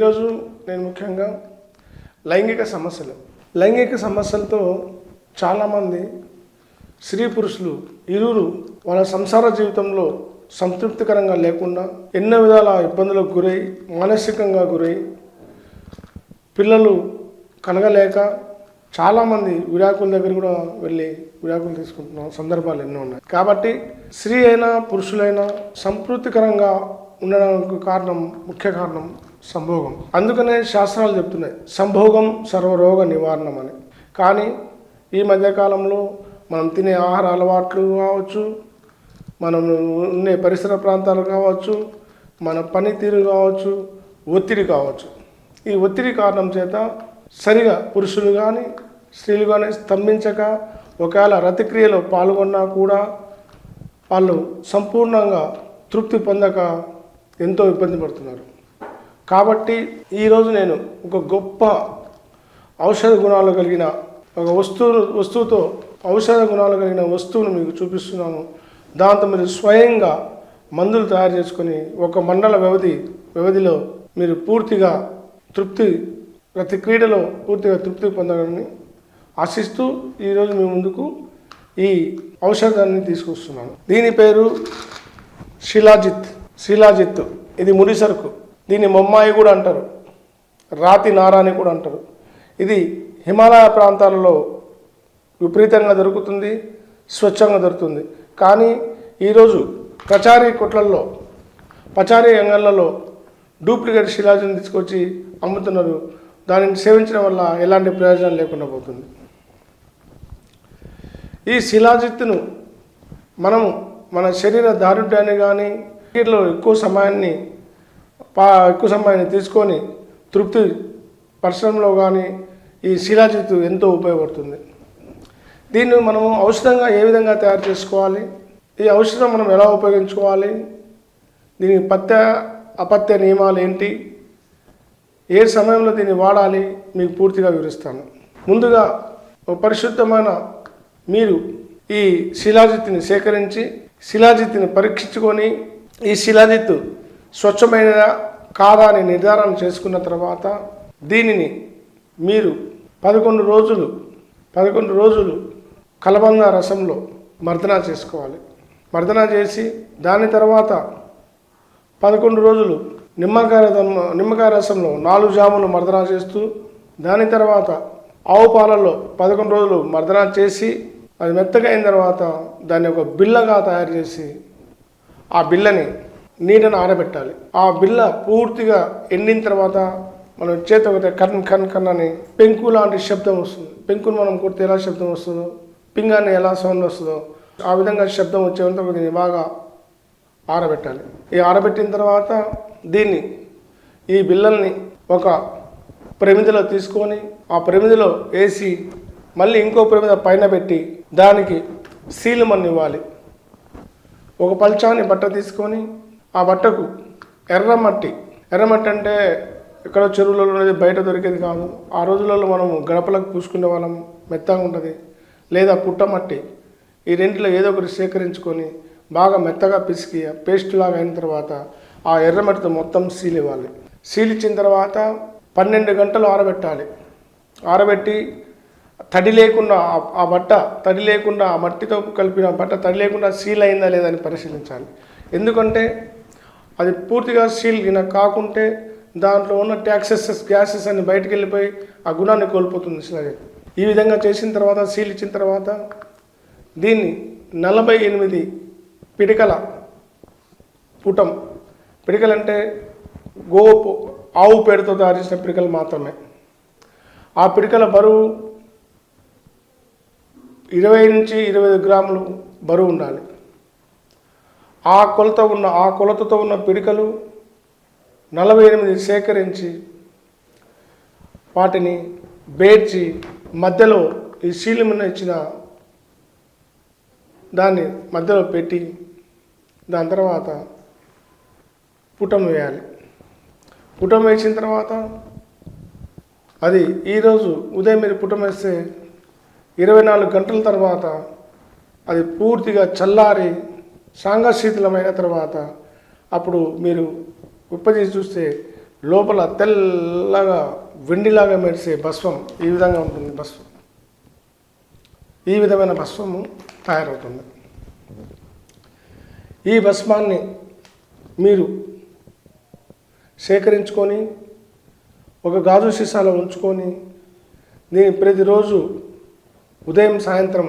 ఈరోజు నేను ముఖ్యంగా లైంగిక సమస్యలతో చాలామంది స్త్రీ పురుషులు ఇరువురు వాళ్ళ సంసార జీవితంలో సంతృప్తికరంగా లేకుండా ఎన్నో విధాల ఇబ్బందులకు గురై మానసికంగా గురై పిల్లలు కలగలేక చాలామంది విడాకుల దగ్గర కూడా వెళ్ళి విడాకులు తీసుకుంటున్న సందర్భాలు ఎన్నో ఉన్నాయి. కాబట్టి స్త్రీ అయినా పురుషులైనా సంతృప్తికరంగా ఉండడానికి ముఖ్య కారణం సంభోగం. అందుకనే శాస్త్రాలు చెప్తున్నాయి సంభోగం సర్వరోగ నివారణం అని. కానీ ఈ మధ్యకాలంలో మనం తినే ఆహార అలవాట్లు కావచ్చు, మనం ఉండే పరిసర ప్రాంతాలు కావచ్చు, మన పనితీరు కావచ్చు, ఒత్తిడి కావచ్చు. ఈ ఒత్తిడి కారణం చేత సరిగా పురుషులు కానీ స్త్రీలు కానీ స్తంభించక ఒకవేళ రతిక్రియలో పాల్గొన్నా కూడా వాళ్ళు సంపూర్ణంగా తృప్తి పొందక ఎంతో ఇబ్బంది పడుతున్నారు. కాబట్టి ఈరోజు నేను ఒక గొప్ప ఔషధ గుణాలు కలిగిన ఒక వస్తువుతో ఔషధ గుణాలు కలిగిన వస్తువును మీకు చూపిస్తున్నాను. దాంతో మీరు స్వయంగా మందులు తయారు చేసుకొని ఒక మండల వ్యవధిలో మీరు పూర్తిగా ప్రతి క్రీడలో పూర్తిగా తృప్తి పొందాలని ఆశిస్తూ ఈరోజు మీ ముందుకు ఈ ఔషధాన్ని తీసుకొస్తున్నాను. దీని పేరు శిలాజిత్. ఇది ముడి సరుకు. దీన్ని మొమ్మాయి కూడా అంటారు, రాతి నార అని కూడా అంటారు. ఇది హిమాలయ ప్రాంతాలలో విపరీతంగా దొరుకుతుంది, స్వచ్ఛంగా దొరుకుతుంది. కానీ ఈరోజు పచారీ అంగళ్ళలో డూప్లికేట్ శిలాజిత్ని తీసుకొచ్చి అమ్ముతున్నారు. దానిని సేవించడం వల్ల ఎలాంటి ప్రయోజనం లేకుండా పోతుంది. ఈ శిలాజిత్తును మనము మన శరీర దారుఢ్యాన్ని కానీ వీటిలో ఎక్కువ సమయాన్ని తీసుకొని తృప్తి పరచడంలో కానీ ఈ శిలాజిత్తు ఎంతో ఉపయోగపడుతుంది. దీన్ని మనము ఔషధంగా ఏ విధంగా తయారు చేసుకోవాలి, ఈ ఔషధం మనం ఎలా ఉపయోగించుకోవాలి, దీనికి అపత్య నియమాలు ఏంటి, ఏ సమయంలో దీన్ని వాడాలి మీకు పూర్తిగా వివరిస్తాను. ముందుగా పరిశుద్ధమైన మీరు ఈ శిలాజిత్తుని సేకరించి శిలాజిత్తుని పరీక్షించుకొని ఈ శిలాజిత్తు స్వచ్ఛమైనదా కాదా అని నిర్ధారణ చేసుకున్న తర్వాత దీనిని మీరు 11 రోజులు కలబంద రసంలో మర్దన చేసుకోవాలి. మర్దన చేసి దాని తర్వాత 11 రోజులు నిమ్మకాయ రసంలో 4 జాములు మర్దన చేస్తూ దాని తర్వాత ఆవు పాలల్లో 11 రోజులు మర్దన చేసి అది మెత్తగా అయిన తర్వాత దాన్ని ఒక బిళ్ళగా తయారు చేసి ఆ బిళ్ళని నీడను ఆరబెట్టాలి. ఆ బిళ్ళ పూర్తిగా ఎండిన తర్వాత మనం చేత ఒకటి కన్ అని పెంకు లాంటి శబ్దం వస్తుంది. పెంకును మనం కొడితే ఎలా శబ్దం వస్తుందో, పింగాన్ని ఎలా సౌండ్ వస్తుందో ఆ విధంగా శబ్దం వచ్చేంత దీన్ని బాగా ఆరబెట్టాలి. ఈ ఆరబెట్టిన తర్వాత దీన్ని ఈ బిళ్ళల్ని ఒక ప్రమిదిలో తీసుకొని ఆ ప్రమిదిలో వేసి మళ్ళీ ఇంకో ప్రమిద పైన పెట్టి దానికి సీలుమన్ను ఇవ్వాలి. ఒక పల్చాని బట్ట తీసుకొని ఆ బట్టకు ఎర్రమట్టి అంటే ఎక్కడో చెరువులలో ఉన్నది, బయట దొరికేది కాదు. ఆ రోజులలో మనము గడపలకు పూసుకునే వాళ్ళం, మెత్తగా ఉంటుంది. లేదా పుట్టమట్టి, ఈ రెంటిలో ఏదో ఒకటి సేకరించుకొని బాగా మెత్తగా పిసికి పేస్ట్ లాగా అయిన తర్వాత ఆ ఎర్రమట్టితో మొత్తం సీల్ ఇవ్వాలి. సీల్ ఇచ్చిన తర్వాత 12 గంటలు ఆరబెట్టాలి. ఆరబెట్టి తడి లేకుండా ఆ మట్టితో కలిపిన బట్ట తడి లేకుండా సీల్ అయిందా లేదా అని పరిశీలించాలి. ఎందుకంటే అది పూర్తిగా సీల్ కాకుంటే దాంట్లో ఉన్న గ్యాసెస్ అన్ని బయటకు వెళ్ళిపోయి ఆ గుణాన్ని కోల్పోతుంది శిలాజిత్. ఈ విధంగా చేసిన తర్వాత సీల్ ఇచ్చిన తర్వాత దీన్ని 48 పిడికల పుటం, పిడికలంటే ఆవు పేరుతో తయారు చేసిన పిడికలు మాత్రమే. ఆ పిడికల బరువు 20 నుంచి 25 గ్రాములు బరువు ఉండాలి. ఆ కొలతతో ఉన్న పిడికలు 48 సేకరించి వాటిని బేర్చి మధ్యలో ఈ శీలమున ఇచ్చిన దాన్ని మధ్యలో పెట్టి దాని తర్వాత పుటం వేయాలి. పుటం వేసిన తర్వాత అది ఈరోజు ఉదయం మీరు పుటం వేస్తే 24 గంటల తర్వాత అది పూర్తిగా చల్లారి సాంగశీతలమైన తర్వాత అప్పుడు మీరు ఉప్పదీసి చూస్తే లోపల తెల్లగా వెండిలాగా మెరిసే భస్మం ఈ విధంగా ఉంటుంది. భస్మం ఈ విధమైన భస్మము తయారవుతుంది. ఈ భస్మాన్ని మీరు సేకరించుకొని ఒక గాజు సీసాలో ఉంచుకొని దీన్ని ప్రతిరోజు ఉదయం సాయంత్రం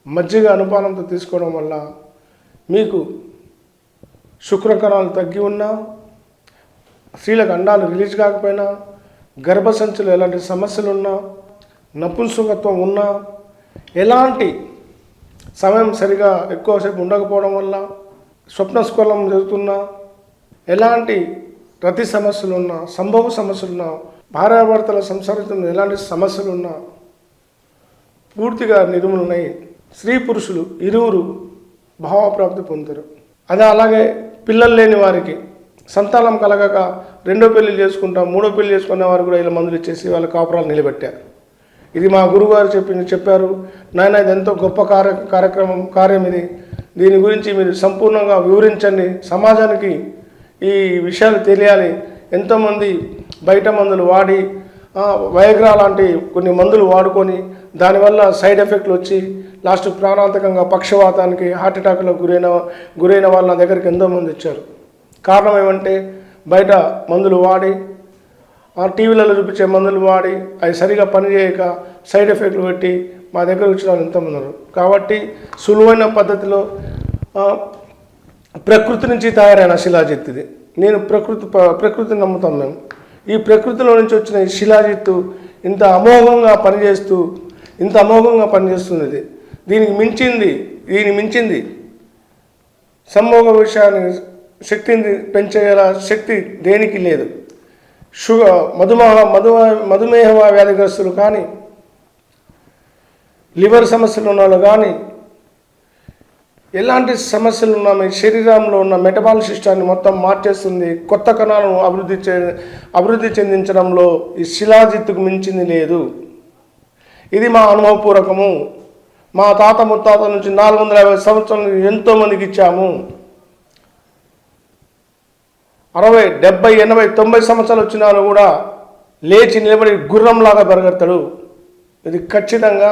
మజ్జిగ అనుపానంతో తీసుకోవడం వల్ల మీకు శుక్రకణాలు తగ్గి ఉన్నా, స్త్రీలకు అండాలు రిలీజ్ కాకపోయినా, గర్భసంచులు ఎలాంటి సమస్యలు ఉన్నా, నపుంసకత్వం ఉన్నా, ఎలాంటి సమయం సరిగా ఎక్కువసేపు ఉండకపోవడం వల్ల స్వప్నస్ఖలనం జరుగుతున్నా, ఎలాంటి రతి సమస్యలు ఉన్నా, సంభోగ సమస్యలు ఉన్నా, భార్యాభర్తల సంసారంలో ఎలాంటి సమస్యలు ఉన్నా పూర్తిగా నిర్మూలనై స్త్రీ పురుషులు ఇరువురు భావప్రాప్తి పొందుతారు. అదే అలాగే పిల్లలు లేని వారికి సంతానం కలగక రెండో పెళ్లి చేసుకుంటాం, మూడో పెళ్లి చేసుకునే వారు కూడా ఇలా మందులు ఇచ్చేసి వాళ్ళ కాపురాలు నిలబెట్టారు. ఇది మా గురువుగారు చెప్పారు. నాయన ఇది ఎంతో గొప్ప కార్యం ఇది. దీని గురించి మీరు సంపూర్ణంగా వివరించండి, సమాజానికి ఈ విషయాలు తెలియాలి. ఎంతోమంది బయట మందులు వాడి వయగ్రా లాంటి కొన్ని మందులు వాడుకొని దానివల్ల సైడ్ ఎఫెక్ట్లు వచ్చి లాస్ట్ ప్రాణాంతకంగా పక్షవాతానికి హార్ట్ అటాక్లకు గురైన వాళ్ళ నా దగ్గరికి ఎంతోమంది వచ్చారు. కారణం ఏమంటే బయట మందులు వాడి టీవీలలో చూపించే మందులు వాడి అవి సరిగా పనిచేయక సైడ్ ఎఫెక్ట్లు పెట్టి మా దగ్గర వచ్చిన వాళ్ళు ఎంతమంది ఉన్నారు. కాబట్టి సులువైన పద్ధతిలో ప్రకృతి నుంచి తయారైన శిలాజిత్ ఇది. నేను ప్రకృతిని నమ్ముతాం మేము. ఈ ప్రకృతిలో నుంచి వచ్చిన ఈ శిలాజిత్తు ఇంత అమోఘంగా పనిచేస్తుంది. ఇది దీనికి మించింది సంభోగ విషయాన్ని శక్తిని పెంచగల శక్తి దేనికి లేదు. మధుమేహ వ్యాధిగ్రస్తులు కానీ, లివర్ సమస్యలు ఉన్న వాళ్ళు కానీ, ఎలాంటి సమస్యలు ఉన్నా మీ శరీరంలో ఉన్న మెటబాల్ సిస్టాన్ని మొత్తం మార్చేస్తుంది. కొత్త కణాలను అభివృద్ధి చెందించడంలో ఈ శిలాజిత్తుకు మించింది లేదు. ఇది మా అనుభవపూర్వకము. మా తాత ముత్తాత నుంచి 450 సంవత్సరాలు ఎంతోమందికి ఇచ్చాము. 60, 70, 80, 90 సంవత్సరాలు వచ్చిన వాళ్ళు కూడా లేచి నిలబడి గుర్రంలాగా పెరగడతాడు. ఇది ఖచ్చితంగా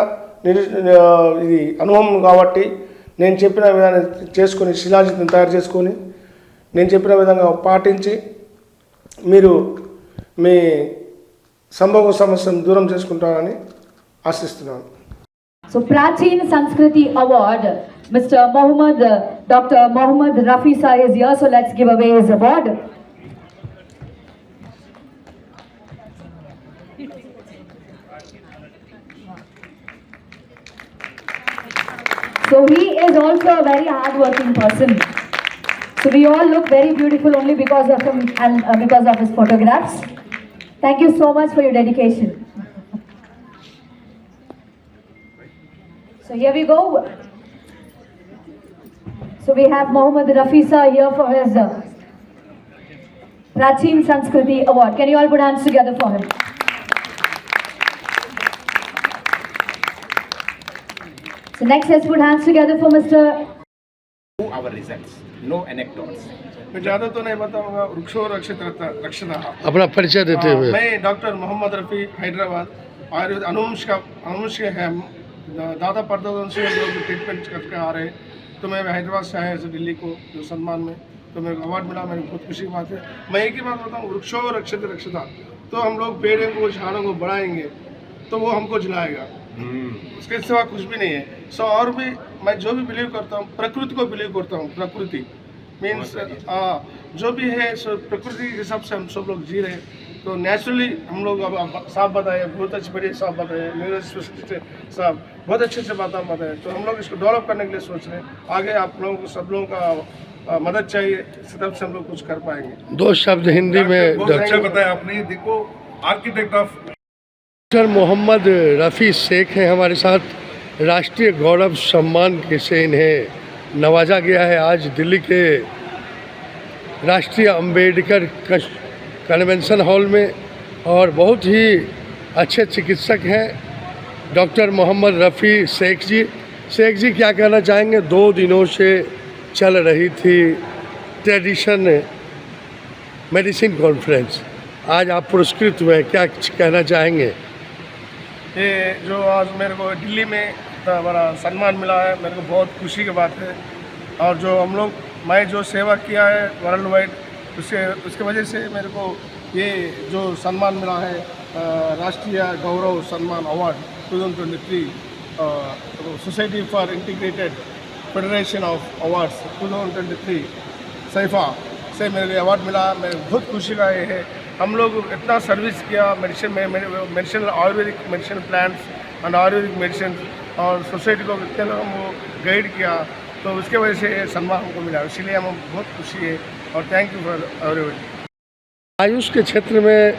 ఇది అనుభవం. కాబట్టి నేను చెప్పిన విధానం చేసుకొని శిలాజిత్తుని తయారు చేసుకొని నేను చెప్పిన విధంగా పాటించి మీరు మీ సంభోగ సమస్యను దూరం చేసుకుంటారని ఆశిస్తున్నాను. So Prachin Sanskriti Award, Dr. Mohammad Rafi Sir is here, so let's give away his award. So he is also a very hard-working person. So we all look very beautiful only because of him and because of his photographs. Thank you so much for your dedication. So here we go. So we have Mohammad Rafi Sir here for his Prachin Sanskriti Award. Can you all put hands together for him? So next, let's put hands together for Mr. Our results, no anecdotes. मैं ज़्यादा तो नहीं बताऊंगा. वृक्षो रक्षित रक्षता. अपना परिचय देते हुए. मैं डॉक्टर मोहम्मद रफ़ी, हैदराबाद, आयुर्वेद अनुवंश है. दादा परदादा से लोग ट्रीटमेंट करके आ रहे. तो मैं हैदराबाद से आया है दिल्ली को जो सम्मान में, तो मेरे को अवार्ड मिला. मेरी बहुत खुशी की बात है. मैं एक ही बात बताऊँ, वृक्षो रक्षित रक्षता. तो हम लोग पेड़ों को झाड़ों को बढ़ाएंगे तो वो हमको जिलाएगा. उसके सिवा कुछ भी नहीं है. सो और भी मैं जो भी बिलीव करता हूँ, प्रकृति को बिलीव करता हूँ. प्रकृति मीन्स जो भी है सो प्रकृति के हिसाब से हम सब लोग जी रहे हैं. तो नेचुरली हम लोग अब साफ बताए, बहुत अच्छी बढ़िया साफ बताए, न्यूरो स्पेशलिस्ट साहब बहुत अच्छे से बात बताए. तो हम लोग इसको डेवलप करने के लिए सोच रहे हैं. आगे आप लोगों को सब लोगों का मदद चाहिए, इस तरफ से हम लोग कुछ कर पाएंगे. 2 शब्द हिंदी में. बहुत अच्छा बताया आपने. देखो architect of doctor Mohammad Rafi Shaikh हैं हमारे साथ. राष्ट्रीय गौरव सम्मान से इन्हें नवाजा गया है आज दिल्ली के राष्ट्रीय अंबेडकर कन्वेंशन हॉल में. और बहुत ही अच्छे चिकित्सक हैं डॉक्टर मोहम्मद रफ़ी शेख जी. शेख जी क्या कहना चाहेंगे? 2 दिनों से चल रही थी ट्रेडिशन मेडिसिन कॉन्फ्रेंस। आज आप पुरस्कृत हुए, क्या कहना चाहेंगे? ये जो आज मेरे को दिल्ली में इतना बड़ा सम्मान मिला है, मेरे को बहुत खुशी की बात है। और जो हम लोग मैं जो सेवा किया है वर्ल्ड वाइड, उसके वजह से मेरे को ये जो सम्मान मिला है, राष्ट्रीय गौरव सम्मान award 2023, society for integrated federation of awards 2023 Saifai से मेरे को अवार्ड मिला। मेरे बहुत खुशी का ये है। हम लोग इतना सर्विस किया मेडिसिन में, medicine Ayurvedic medicine plants and Ayurvedic medicine, और सोसाइटी को इतने लोग हमको गाइड किया, तो उसके वजह से ये सम्मान हमको मिला। इसीलिए हम बहुत खुशी है और thank you for everybody. Ayush के क्षेत्र में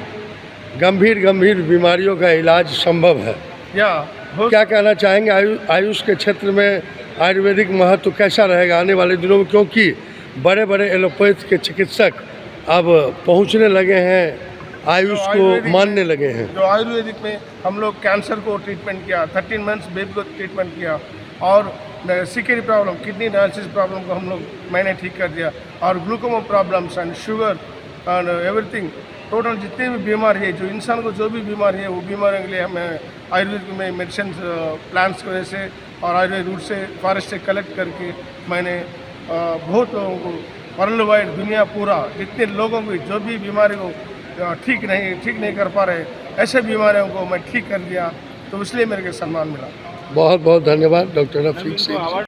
गंभीर बीमारियों का इलाज संभव है। या बहुत क्या कहना चाहेंगे आयुष के क्षेत्र में आयुर्वेदिक महत्व कैसा रहेगा आने वाले दिनों में, क्योंकि बड़े बड़े एलोपैथ के चिकित्सक अब पहुंचने लगे हैं, आयुष को आयुर्वेदिक मानने में- लगे हैं। जो आयुर्वेदिक में हम लोग कैंसर को ट्रीटमेंट किया, 13 मंथ्स बेबी को ट्रीटमेंट किया, और सीकेरी प्रॉब्लम, किडनी डायलिसिस प्रॉब्लम को हम लोग मैंने ठीक कर दिया, और glaucoma problems and sugar and everything, total जितने भी बीमारी है, जो इंसान को जो भी बीमारी है, वो बीमारियों के लिए हमें आयुर्वेद में मेडिसिन प्लांट्स की वजह से और आयुर्वेद रूट से फॉरेस्ट से कलेक्ट करके मैंने बहुत लोगों को वर्ल्ड वाइड दुनिया पूरा जितने लोगों को जो भी बीमारी को ठीक नहीं कर पा रहे, ऐसे बीमारियों को मैं ठीक कर दिया, तो इसलिए मेरे को सम्मान मिला। बहुत बहुत धन्यवाद डॉक्टर रफीक सिंह।